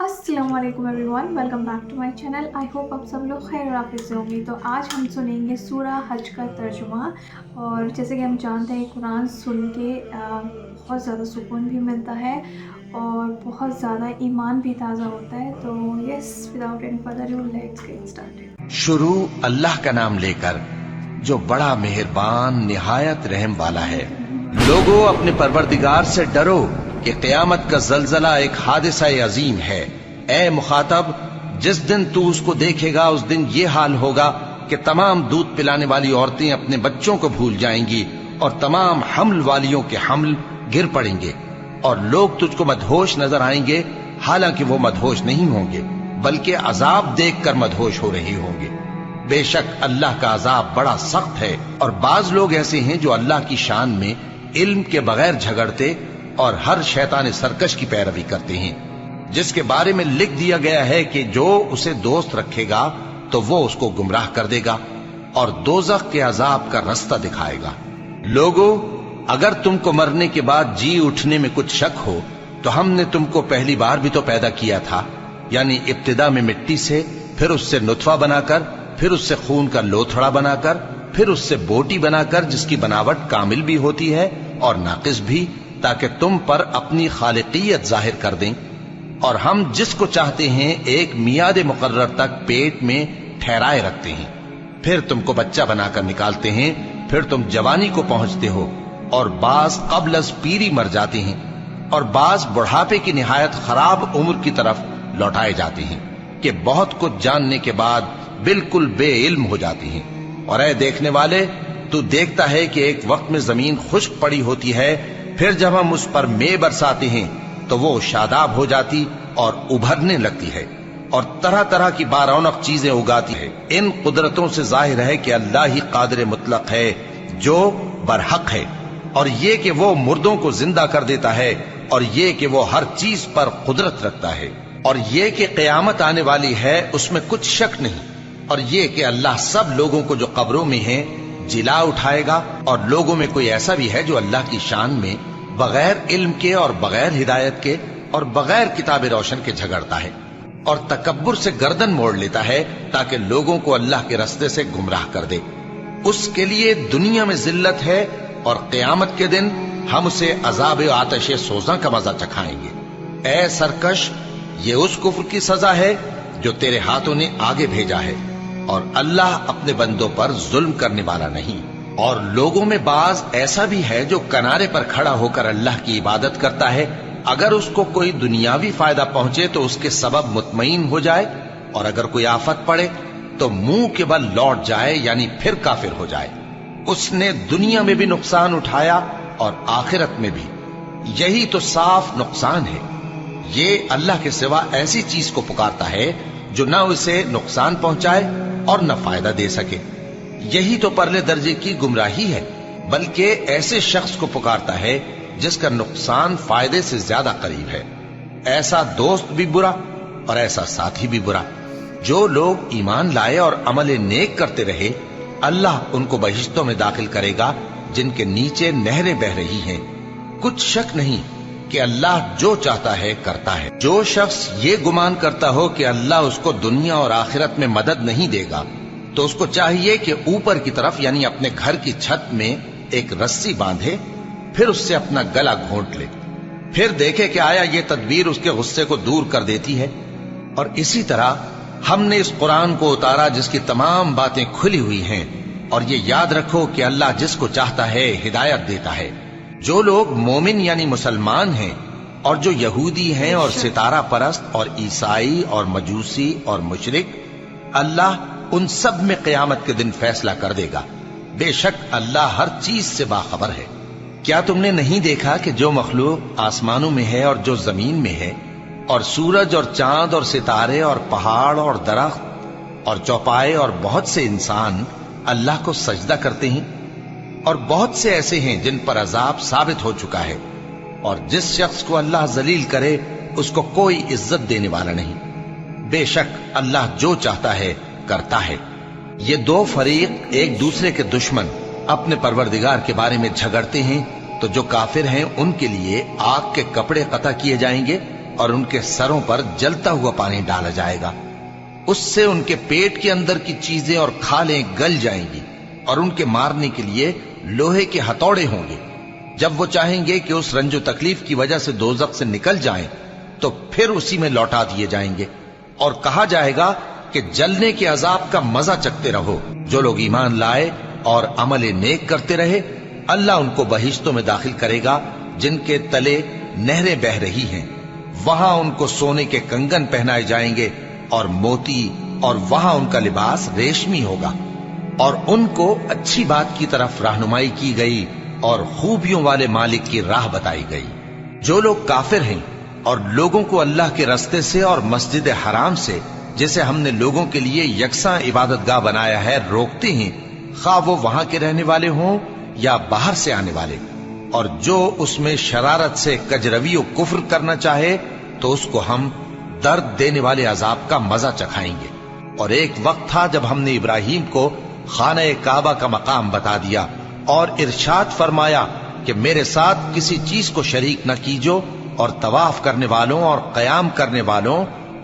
अस्सलाम वालेकुम everyone, welcome back to my channel. I hope आप सब लोग खैर और आफियत से होंगे। तो आज हम सुनेंगे सूरा हज का तर्जुमा। और जैसे कि हम जानते हैं कुरान सुन के बहुत ज़्यादा सुकून भी मिलता है और बहुत ज़्यादा ईमान भी ताज़ा होता है। तो yes, without any further due let's get started. शुरू अल्लाह का नाम लेकर जो बड़ा मेहरबान निहायत रहम वाला है। लोगों, अपने परवरदिगार से डरो कि क़यामत का जलजला एक हादिसा अजीम है। ए मुखातब, जिस दिन तू उसको देखेगा उस दिन ये हाल होगा कि तमाम दूध पिलाने वाली औरतें अपने बच्चों को भूल जाएंगी और तमाम हम्ल वालियों के हम्ल गिर पड़ेंगे और लोग तुझको मदहोश नजर आएंगे, हालांकि वो मदहोश नहीं होंगे बल्कि अजाब देखकर मदहोश हो रहे होंगे। बेशक अल्लाह का अजाब बड़ा सख्त है। और बाज लोग ऐसे हैं जो अल्लाह की शान में इल्म के बगैर झगड़ते और हर शैतान सरकश की पैरवी करते हैं, जिसके बारे में लिख दिया गया है कि जो उसे दोस्त रखेगा तो वो उसको गुमराह कर देगा और दोजख के अजाब का रास्ता दिखाएगा। लोगों, अगर तुमको मरने के बाद जी उठने में कुछ शक हो तो हमने तुमको पहली बार भी तो पैदा किया था, यानी इब्तिदा में मिट्टी से, फिर उससे नुतफा बनाकर, फिर उससे खून का लोथड़ा बनाकर, फिर उससे बोटी बनाकर जिसकी बनावट कामिल भी होती है और नाकिस भी, ताकि तुम पर अपनी खालिकियत जाहिर कर दें। और हम जिसको चाहते हैं एक मियाद मुकर्रर तक पेट में ठहराए रखते हैं, फिर तुमको बच्चा बनाकर निकालते हैं, फिर तुम जवानी को पहुंचते हो और बाज कब्ल अज पीरी मर जाते हैं और बाज बुढ़ापे की निहायत खराब उम्र की तरफ लौटाए जाते हैं कि बहुत कुछ जानने के बाद बिल्कुल बेइल्म हो जाती हैं। और ऐ देखने वाले, तू देखता है कि एक वक्त में जमीन खुश्क पड़ी होती है, फिर जब हम उस पर मे बरसाते हैं तो वो शादाब हो जाती और उभरने लगती है और तरह तरह की बारौनक चीजें उगाती है। इन कुदरतों से जाहिर है कि अल्लाह ही कादिर मुतलक है जो बरहक है, और ये कि वो मुर्दों को जिंदा कर देता है, और ये कि वो हर चीज पर कुदरत रखता है, और ये कि क़यामत आने वाली है उसमें कुछ शक नहीं, और ये कि अल्लाह सब लोगों को जो कब्रों में है जिला उठाएगा। और लोगों में कोई ऐसा भी है जो अल्लाह की शान में बगैर इल्म के और बगैर हिदायत के और बगैर किताब रोशन के झगड़ता है और तकब्बुर से गर्दन मोड़ लेता है ताकि लोगों को अल्लाह के रास्ते से गुमराह कर दे। उसके लिए दुनिया में जिल्लत है और क़यामत के दिन हम उसे अजाब आतिश सोजा का मजा चखाएंगे। ए सरकश, ये उस कुफ्र की सजा है जो तेरे हाथों ने आगे भेजा है, और अल्लाह अपने बंदों पर जुल्म करने वाला नहीं। और लोगों में बाज ऐसा भी है जो किनारे पर खड़ा होकर अल्लाह की इबादत करता है, अगर उसको कोई दुनियावी फायदा पहुंचे तो उसके सबब मुतमईन हो जाए, और अगर कोई आफत पड़े तो मुंह के बल लौट जाए, यानी फिर काफिर हो जाए। उसने दुनिया में भी नुकसान उठाया और आखिरत में भी। यही तो साफ नुकसान है। ये अल्लाह के सिवा ऐसी चीज को पुकारता है जो न उसे नुकसान पहुंचाए और न फायदा दे सके। यही तो परले दर्जे की गुमराही है। बल्कि ऐसे शख्स को पुकारता है जिसका नुकसान फायदे से ज्यादा करीब है। ऐसा दोस्त भी बुरा और ऐसा साथी भी बुरा। जो लोग ईमान लाए और अमल नेक करते रहे, अल्लाह उनको बहिश्तों में दाखिल करेगा जिनके नीचे नहरें बह रही हैं। कुछ शक नहीं कि अल्लाह जो चाहता है करता है। जो शख्स ये गुमान करता हो कि अल्लाह उसको दुनिया और आखिरत में मदद नहीं देगा, तो उसको चाहिए कि ऊपर की तरफ यानी अपने घर की छत में एक रस्सी बांधे, फिर उससे अपना गला घोंट ले, फिर देखे कि आया ये तदबीर उसके गुस्से को दूर कर देती है। और इसी तरह हमने इस कुरान को उतारा जिसकी तमाम बातें खुली हुई हैं। और ये याद रखो कि अल्लाह जिसको चाहता है हिदायत देता है। जो लोग मोमिन यानी मुसलमान हैं और जो यहूदी हैं और सितारा परस्त और ईसाई और मजूसी और मुशरिक, अल्लाह उन सब में क़यामत के दिन फैसला कर देगा। बेशक अल्लाह हर चीज से बाखबर है। क्या तुमने नहीं देखा कि जो मखलूक आसमानों में है और जो जमीन में है, और सूरज और चांद और सितारे और पहाड़ और दरख्त और चौपाए और बहुत से इंसान अल्लाह को सजदा करते हैं, और बहुत से ऐसे हैं जिन पर अजाब साबित हो चुका है। और जिस शख्स को अल्लाह जलील करे उसको कोई इज्जत देने वाला नहीं। बेशक अल्लाह जो चाहता है करता है। ये दो फरीक एक दूसरे के दुश्मन अपने परवरदिगार के बारे में झगड़ते हैं, तो जो काफिर हैं उनके लिए आग के कपड़े कता किए जाएंगे और उनके सरों पर जलता हुआ पानी डाला जाएगा। उससे उनके पेट के अंदर की चीजें और खालें गल जाएंगी और उनके मारने के लिए लोहे के हथौड़े होंगे। जब वो चाहेंगे कि उस रंजो तकलीफ की वजह से दोजख से निकल जाएं, तो फिर उसी में लौटा दिए जाएंगे और कहा जाएगा कि जलने के अजाब का मजा चखते रहो। जो लोग ईमान लाए और अमल नेक करते रहे, अल्लाह उनको बहिश्तों में दाखिल करेगा जिनके तले नहरें बह रही हैं। वहां उनको सोने के कंगन पहनाए जाएंगे और मोती, और वहां उनका लिबास रेशमी होगा। और उनको अच्छी बात की तरफ रहनुमाई की गई और खूबियों वाले मालिक की राह बताई गई। जो लोग काफिर हैं और लोगों को अल्लाह के रस्ते से और मस्जिद हराम से, जिसे हमने लोगों के लिए यकसा इबादतगाह बनाया है, रोकते हैं, खा वो वहां के रहने वाले हों या बाहर से आने वाले, और जो उसमें शरारत से कजरवी और कुफ्र करना चाहे तो उसको हम दर्द देने वाले अजाब का मजा चखाएंगे। और एक वक्त था जब हमने इब्राहिम को खाने काबा का मकाम बता दिया और इरशाद फरमाया कि मेरे साथ किसी चीज को शरीक न कीजो, और तवाफ करने वालों और कयाम करने वालों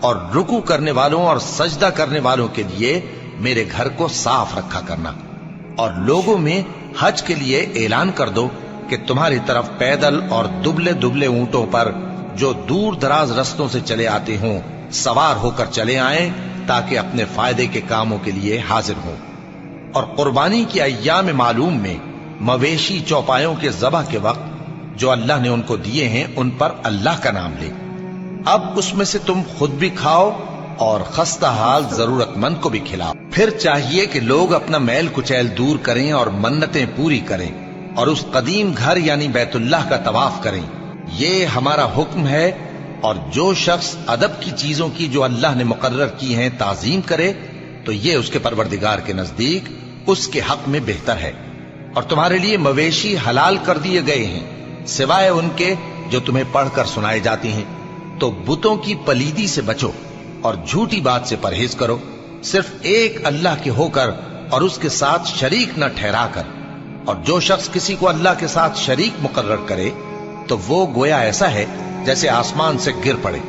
और रुकू करने वालों और सजदा करने वालों के लिए मेरे घर को साफ रखा करना। और लोगों में हज के लिए ऐलान कर दो कि तुम्हारी तरफ पैदल और दुबले दुबले ऊंटों पर जो दूर दराज रस्तों से चले आते हों, सवार होकर चले आएं, ताकि अपने फायदे के कामों के लिए हाजिर हों। और कुर्बानी की अय्याम मालूम में मवेशी चौपायों के ज़बह के वक्त जो अल्लाह ने उनको दिए हैं, उन पर अल्लाह का नाम ले। अब उसमें से तुम खुद भी खाओ और खस्ता हाल जरूरतमंद को भी खिलाओ। फिर चाहिए कि लोग अपना मैल कुचैल दूर करें और मन्नतें पूरी करें और उस कदीम घर यानी बैतुल्लाह का तवाफ करें। ये हमारा हुक्म है। और जो शख्स अदब की चीजों की जो अल्लाह ने मुकर्रर की हैं ताजीम करे, तो ये उसके परवरदिगार के नजदीक उसके हक में बेहतर है। और तुम्हारे लिए मवेशी हलाल कर दिए गए हैं सिवाय उनके जो तुम्हें पढ़कर सुनाए जाती हैं। तो बुतों की पलीदी से बचो और झूठी बात से परहेज करो, सिर्फ एक अल्लाह के होकर और उसके साथ शरीक न ठहरा कर। और जो शख्स किसी को अल्लाह के साथ शरीक मुकर्रर करे, तो वो गोया ऐसा है जैसे आसमान से गिर पड़े,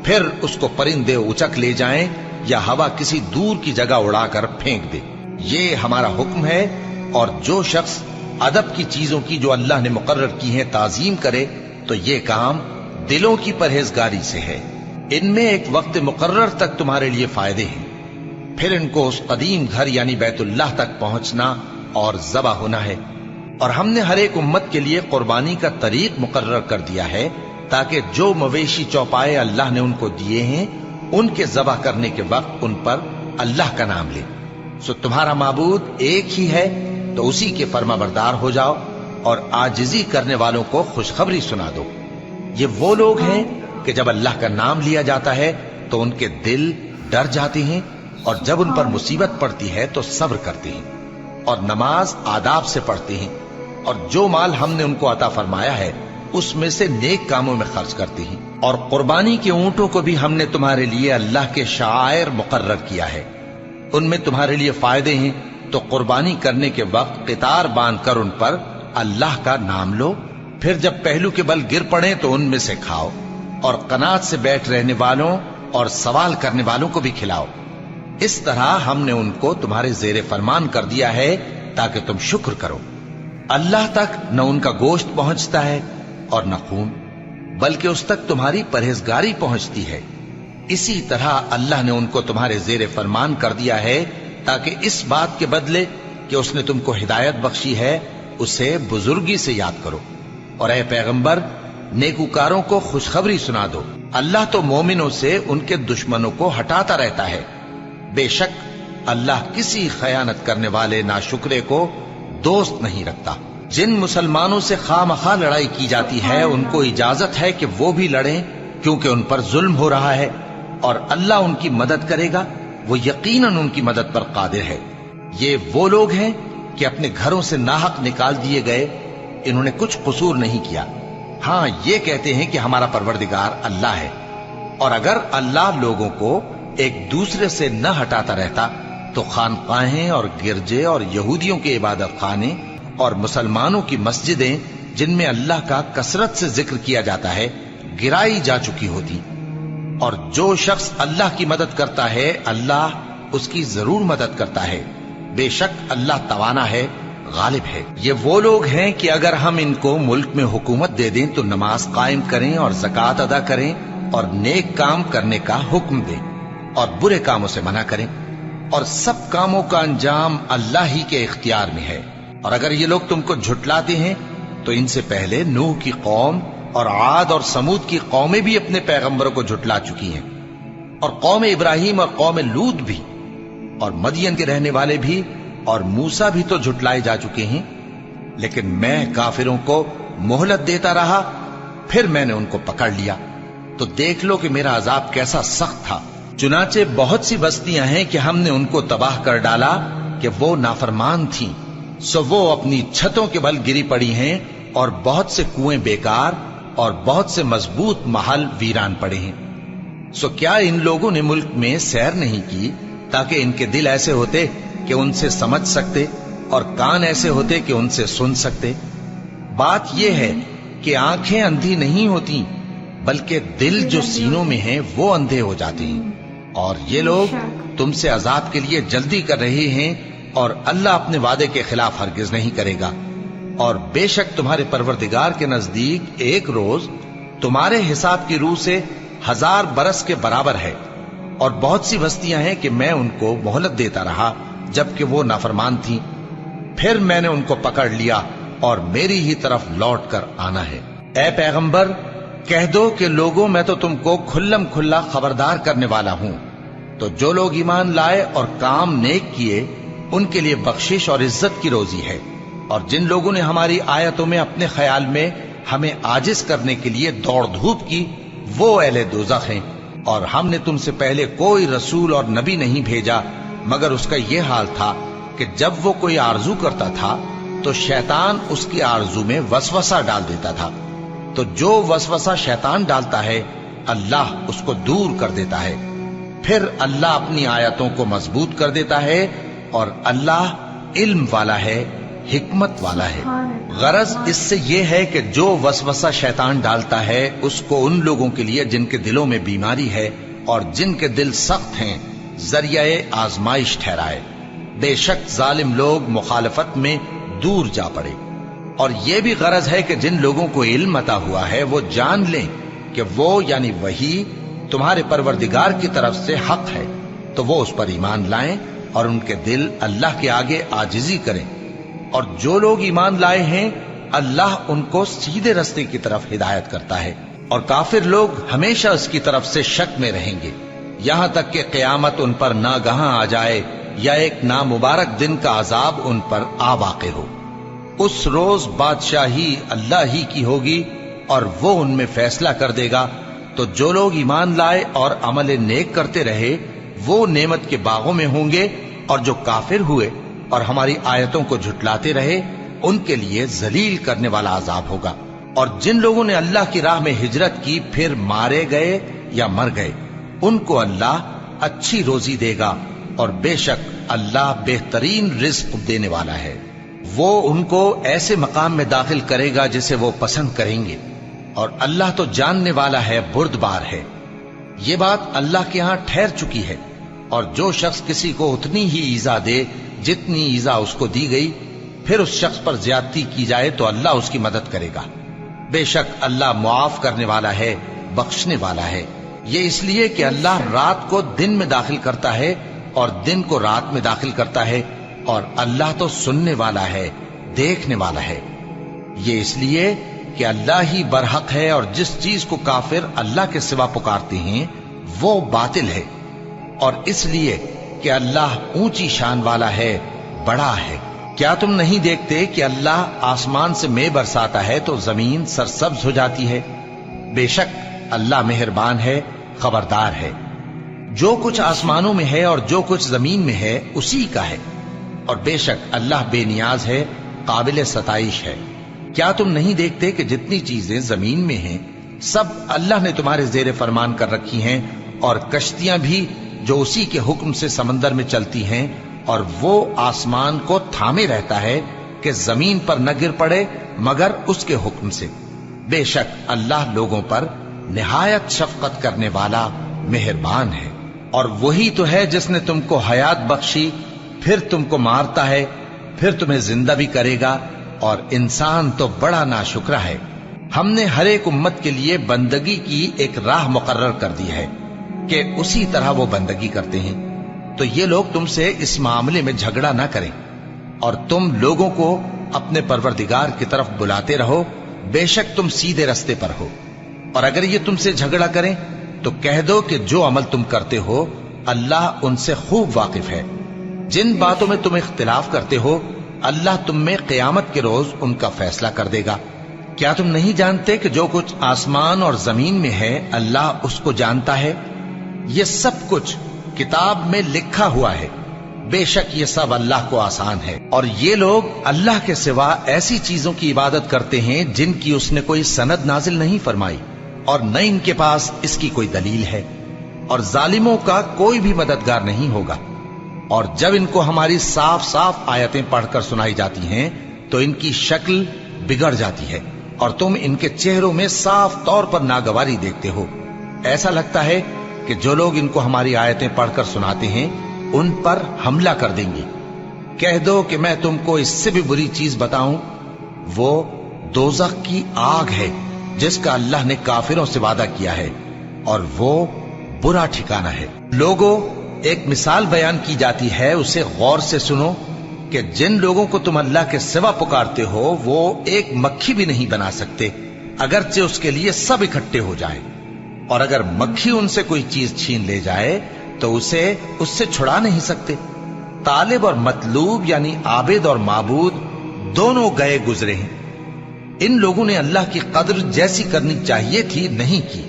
फिर उसको परिंदे उचक ले जाएं या हवा किसी दूर की जगह उड़ाकर फेंक दे। ये हमारा हुक्म है। और जो शख्स अदब की चीजों की जो अल्लाह ने मुकर्रर की हैं ताजीम करे, तो ये काम दिलों की परहेजगारी से है। इनमें एक वक्त मुकर्रर तक तुम्हारे लिए फायदे हैं, फिर इनको उस कदीम घर यानी बैतुल्लाह तक पहुंचना और ज़बा होना है। और हमने हर एक उम्मत के लिए कुर्बानी का तरीक मुकर्रर कर दिया है, ताकि जो मवेशी चौपाए अल्लाह ने उनको दिए हैं, उनके ज़बा करने के वक्त उन पर अल्लाह का नाम ले। सो तुम्हारा माबूद एक ही है, तो उसी के फर्माबरदार हो जाओ और आजिजी करने वालों को खुशखबरी सुना दो। ये वो लोग हैं कि जब अल्लाह का नाम लिया जाता है तो उनके दिल डर जाते हैं, और जब उन पर मुसीबत पड़ती है तो सब्र करते हैं और नमाज आदाब से पढ़ते हैं। और जो माल हमने उनको अता फरमाया है उसमें से नेक कामों में खर्च करते हैं। और कुर्बानी के ऊंटों को भी हमने तुम्हारे लिए अल्लाह के शायर मुकर्रर किया है, उनमें तुम्हारे लिए फायदे हैं। तो कुर्बानी करने के वक्त क़ितार बांध कर उन पर अल्लाह का नाम लो, फिर जब पहलू के बल गिर पड़े तो उनमें से खाओ, और कनात से बैठ रहने वालों और सवाल करने वालों को भी खिलाओ। इस तरह हमने उनको तुम्हारे जेरे फरमान कर दिया है ताकि तुम शुक्र करो। अल्लाह तक न उनका गोश्त पहुंचता है और न खून, बल्कि उस तक तुम्हारी परहेजगारी पहुंचती है। इसी तरह अल्लाह ने उनको तुम्हारे जेरे फरमान कर दिया है, ताकि इस बात के बदले कि उसने तुमको हिदायत बख्शी है, उसे बुजुर्गी से याद करो। और ऐ पैगंबर, नेकूकारों को खुशखबरी सुना दो। अल्लाह तो मोमिनों से उनके दुश्मनों को हटाता रहता है। बेशक अल्लाह किसी खयानत करने वाले नाशुक्रे को दोस्त नहीं रखता। जिन मुसलमानों से खामखा लड़ाई की जाती है, उनको इजाजत है कि वो भी लड़ें, क्योंकि उन पर जुल्म हो रहा है, और अल्लाह उनकी मदद करेगा। वो यकीनन उनकी मदद पर कादिर है। ये वो लोग हैं कि अपने घरों से नाहक निकाल दिए गए, इन्होंने कुछ कसूर नहीं किया। हाँ, ये कहते हैं कि हमारा परवरदिगार अल्लाह है। और अगर अल्लाह लोगों को एक दूसरे से न हटाता रहता, तो खानकाहें और गिरजे और यहूदियों के इबादत खाने और मुसलमानों की मस्जिदें जिनमें अल्लाह का कसरत से जिक्र किया जाता है, गिराई जा चुकी होती। और जो शख्स अल्लाह की मदद करता है अल्लाह उसकी जरूर मदद करता है। बेशक अल्लाह तवाना है, गालिब है। ये वो लोग हैं कि अगर हम इनको मुल्क में हुकूमत दे दें तो नमाज कायम करें और ज़कात अदा करें और नेक काम करने का हुक्म दें और बुरे कामों से मना करें, और सब कामों का अंजाम अल्लाह ही के इख्तियार में है। और अगर ये लोग तुमको झुटलाते हैं तो इनसे पहले नूह की कौम और आद और समूद की कौमें भी अपने पैगंबरों को झुटला चुकी हैं, और कौम इब्राहिम और कौम लूत भी, और मदियन के रहने वाले भी, और मूसा भी तो झुटलाए जा चुके हैं। लेकिन मैं काफिरों को मोहलत देता रहा, फिर मैंने उनको पकड़ लिया। तो देख लो कि मेरा अजाब कैसा सख्त था। चुनाचे बहुत सी बस्तियां हैं कि हमने उनको तबाह कर डाला कि वो नाफरमान थीं, सो वो अपनी छतों के बल गिरी पड़ी हैं, और बहुत से कुएं बेकार और बहुत से मजबूत महल वीरान पड़े हैं। सो क्या इन लोगों ने मुल्क में सैर नहीं की ताकि इनके दिल ऐसे होते कि उनसे समझ सकते और कान ऐसे होते कि उनसे सुन सकते? बात यह है कि आंखें अंधी नहीं होती, बल्कि दिल जो सीनों में है वो अंधे हो जाते हैं। और ये लोग तुमसे अजाब के लिए जल्दी कर रहे हैं, और अल्लाह अपने वादे के खिलाफ हरगिज नहीं करेगा। और बेशक तुम्हारे परवरदिगार के नजदीक एक रोज तुम्हारे हिसाब की रूह से 1000 बरस के बराबर है। और बहुत सी बस्तियां हैं कि मैं उनको मोहलत देता रहा जबकि वो नाफरमान थी, फिर मैंने उनको पकड़ लिया और मेरी ही तरफ लौट कर आना है। ए पैगंबर, कह दो कि लोगों, मैं तो तुमको खुल्लम खुल्ला खबरदार करने वाला हूं। तो जो लोग ईमान लाए और काम नेक किए उनके लिए बख्शिश और इज्जत की रोजी है। और जिन लोगों ने हमारी आयतों में अपने ख्याल में हमें आजिज करने के लिए दौड़ धूप की, वो अहले दोज़ख हैं। और हमने तुमसे पहले कोई रसूल और नबी नहीं भेजा मगर उसका यह हाल था कि जब वो कोई आरजू करता था तो शैतान उसकी आरजू में वसवसा डाल देता था। तो जो वसवसा शैतान डालता है अल्लाह उसको दूर कर देता है। फिर अल्लाह अपनी आयतों को मजबूत कर देता है, और अल्लाह इल्म वाला है, हिकमत वाला है। गरज इससे यह है कि जो वसवसा शैतान डालता है उसको उन लोगों के लिए जिनके दिलों में बीमारी है और जिनके दिल सख्त हैं जरिए आजमाइश ठहराए। बेशक जालिम लोग मुखालफत में दूर जा पड़े। और यह भी गरज है कि जिन लोगों को इल्म अता हुआ है वो जान लें कि वो यानी वही तुम्हारे परवरदिगार की तरफ से हक है, तो वो उस पर ईमान लाएं और उनके दिल अल्लाह के आगे आजिजी करें। और जो लोग ईमान लाए हैं अल्लाह उनको सीधे रास्ते की तरफ हिदायत करता है, और काफिर लोग हमेशा उसकी तरफ से शक में रहेंगे यहां तक कि क़यामत उन पर नागहां आ जाए या एक नामुबारक दिन का अजाब उन पर आ वाक़े हो। उस रोज बादशाही अल्लाह ही की होगी और वो उनमें फैसला कर देगा। तो जो लोग ईमान लाए और अमल नेक करते रहे वो नेमत के बागों में होंगे, और जो काफिर हुए और हमारी आयतों को झुटलाते रहे उनके लिए जलील करने वाला अजाब होगा। और जिन लोगों ने अल्लाह की राह में हिजरत की फिर मारे गए या मर गए उनको अल्लाह अच्छी रोजी देगा, और बेशक अल्लाह बेहतरीन रिज्क देने वाला है। वो उनको ऐसे मकाम में दाखिल करेगा जिसे वो पसंद करेंगे, और अल्लाह तो जानने वाला है, बुर्दबार है। ये बात अल्लाह के यहां ठहर चुकी है। और जो शख्स किसी को उतनी ही ईजा दे जितनी ईजा उसको दी गई, फिर उस शख्स पर ज्यादती की जाए तो अल्लाह उसकी मदद करेगा। बेशक अल्लाह मुआफ करने वाला है, बख्शने वाला है। ये इसलिए कि अल्लाह रात को दिन में दाखिल करता है और दिन को रात में दाखिल करता है, और अल्लाह तो सुनने वाला है, देखने वाला है। ये इसलिए कि अल्लाह ही बरहक है, और जिस चीज को काफिर अल्लाह के सिवा पुकारते हैं वो बातिल है। और इसलिए कि अल्लाह ऊंची शान वाला है, बड़ा है। क्या तुम नहीं देखते कि अल्लाह आसमान से मेघ बरसाता है तो जमीन सरसब्ज हो जाती है? बेशक अल्लाह मेहरबान है, खबरदार है। जो कुछ आसमानों में है और जो कुछ जमीन में है उसी का है, और बेशक अल्लाह बेनियाज है, काबिल सताइश है। क्या तुम नहीं देखते कि जितनी चीजें जमीन में हैं सब अल्लाह ने तुम्हारे जेर फरमान कर रखी हैं, और कश्तियां भी जो उसी के हुक्म से समंदर में चलती हैं, और वो आसमान को थामे रहता है कि जमीन पर न गिर पड़े मगर उसके हुक्म से। बेशक अल्लाह लोगों पर निहायत शफकत करने वाला मेहरबान है। और वही तो है जिसने तुमको हयात बख्शी, फिर तुमको मारता है, फिर तुम्हें जिंदा भी करेगा, और इंसान तो बड़ा नाशुक्रा है। हमने हर एक उम्मत के लिए बंदगी की एक राह मुकर्रर कर दी है कि उसी तरह वो बंदगी करते हैं। तो ये लोग तुमसे इस मामले में झगड़ा ना करें, और तुम लोगों को अपने परवरदिगार की तरफ बुलाते रहो, बेशक तुम सीधे रास्ते पर हो। और अगर ये तुमसे झगड़ा करें तो कह दो कि जो अमल तुम करते हो अल्लाह उनसे खूब वाकिफ है। जिन बातों में तुम इख्तिलाफ करते हो अल्लाह तुम में क़यामत के रोज उनका फैसला कर देगा। क्या तुम नहीं जानते कि जो कुछ आसमान और जमीन में है अल्लाह उसको जानता है? ये सब कुछ किताब में लिखा हुआ है। बेशक ये सब अल्लाह को आसान है। और ये लोग अल्लाह के सिवा ऐसी चीजों की इबादत करते हैं जिनकी उसने कोई सनद नाजिल नहीं फरमाई, और न इनके पास इसकी कोई दलील है, और जालिमों का कोई भी मददगार नहीं होगा। और जब इनको हमारी साफ साफ आयतें पढ़कर सुनाई जाती हैं तो इनकी शक्ल बिगड़ जाती है, और तुम इनके चेहरों में साफ तौर पर नागवारी देखते हो। ऐसा लगता है कि जो लोग इनको हमारी आयतें पढ़कर सुनाते हैं उन पर हमला कर देंगे। कह दो कि मैं तुमको इससे भी बुरी चीज बताऊं, वो दोज़ख की आग है जिसका अल्लाह ने काफिरों से वादा किया है, और वो बुरा ठिकाना है। लोगों, एक मिसाल बयान की जाती है, उसे गौर से सुनो कि जिन लोगों को तुम अल्लाह के सिवा पुकारते हो वो एक मक्खी भी नहीं बना सकते, अगरचे उसके लिए सब इकट्ठे हो जाए। और अगर मक्खी उनसे कोई चीज छीन ले जाए तो उसे उससे छुड़ा नहीं सकते। तालिब और मतलूब यानी आबिद और माबूद दोनों गए गुजरे हैं। इन लोगों ने अल्लाह की कद्र जैसी करनी चाहिए थी नहीं की।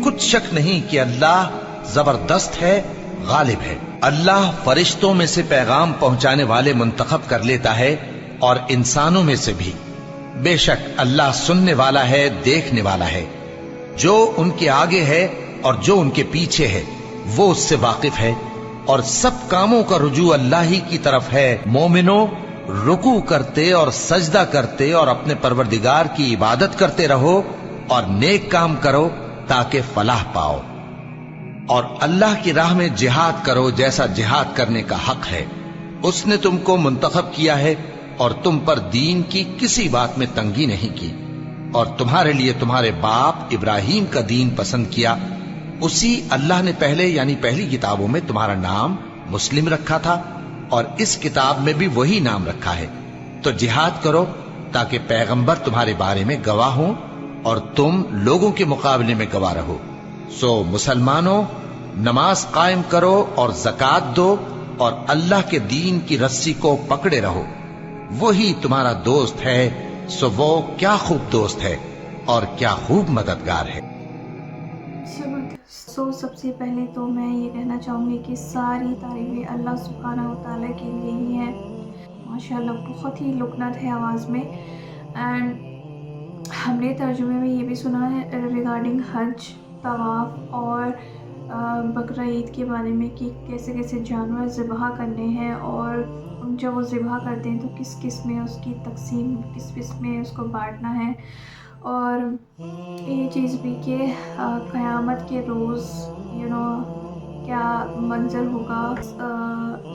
कुछ शक नहीं कि अल्लाह जबरदस्त है, गालिब है। अल्लाह फरिश्तों में से पैगाम पहुंचाने वाले मुंतखब कर लेता है और इंसानों में से भी। बेशक अल्लाह सुनने वाला है, देखने वाला है। जो उनके आगे है और जो उनके पीछे है वो उससे वाकिफ है, और सब कामों का रुजू अल्लाह ही की तरफ है। मोमिनो, रुकू करते और सजदा करते और अपने परवरदिगार की इबादत करते रहो और नेक काम करो ताकि फलाह पाओ। और अल्लाह की राह में जिहाद करो जैसा जिहाद करने का हक है। उसने तुमको मुंतखब किया है और तुम पर दीन की किसी बात में तंगी नहीं की, और तुम्हारे लिए तुम्हारे बाप इब्राहिम का दीन पसंद किया। उसी अल्लाह ने पहले यानी पहली किताबों में तुम्हारा नाम मुस्लिम रखा था, और इस किताब में भी वही नाम रखा है। तो जिहाद करो ताकि पैगंबर तुम्हारे बारे में गवाह हो और तुम लोगों के मुकाबले में गवाह रहो। सो मुसलमानों, नमाज कायम करो और ज़कात दो और अल्लाह के दीन की रस्सी को पकड़े रहो। वही तुम्हारा दोस्त है। सो वो क्या खूब दोस्त है और क्या खूब मददगार है। सो सबसे पहले तो मैं ये कहना चाहूँगी कि सारी तारीफ़ें अल्लाह सुब्हानहू व तआला के लिए ही है। माशाल्लाह बहुत ही लुकनत है आवाज़ में। एंड हमने तर्जुमे में ये भी सुना है रिगार्डिंग हज, तवाफ़ और बकरा ईद के बारे में कि कैसे कैसे जानवर ज़िबह करने हैं, और जब वो ज़िबह करते हैं तो किस किस में उसकी तकसीम, किस किस में उसको बांटना है। और ये चीज़ भी कि क़यामत के रोज़ क्या मंज़र होगा।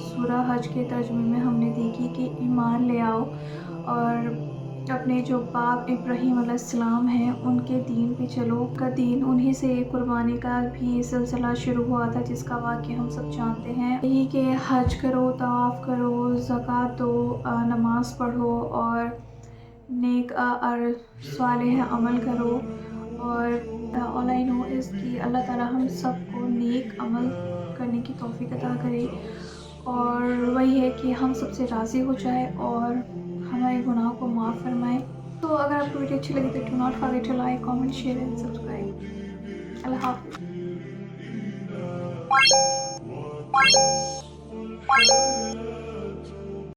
सूरह हज के तर्जुमे में हमने देखी कि ईमान ले आओ और अपने जो बाप इब्राहीम अलैहिस्सलाम हैं उनके दीन पे चलो। का दीन उन्हीं से कुर्बानी का भी सिलसिला शुरू हुआ था जिसका वाक़या हम सब जानते हैं। यही कि हज करो, तवाफ़ करो, ज़कात दो, नमाज़ पढ़ो और नेक और सालेह अमल करो। और ऑल आई नो इज़ कि अल्लाह ताला हम सबको नेक अमल करने की तौफ़ीक़ अता करे, और वही है कि हम सबसे राज़ी हो जाए और हमारे गुनाहों को माफ़ फरमाए। तो अगर आपको वीडियो अच्छी लगी तो do not forget to like, comment, share and subscribe. अल्लाह हाफ़िज़।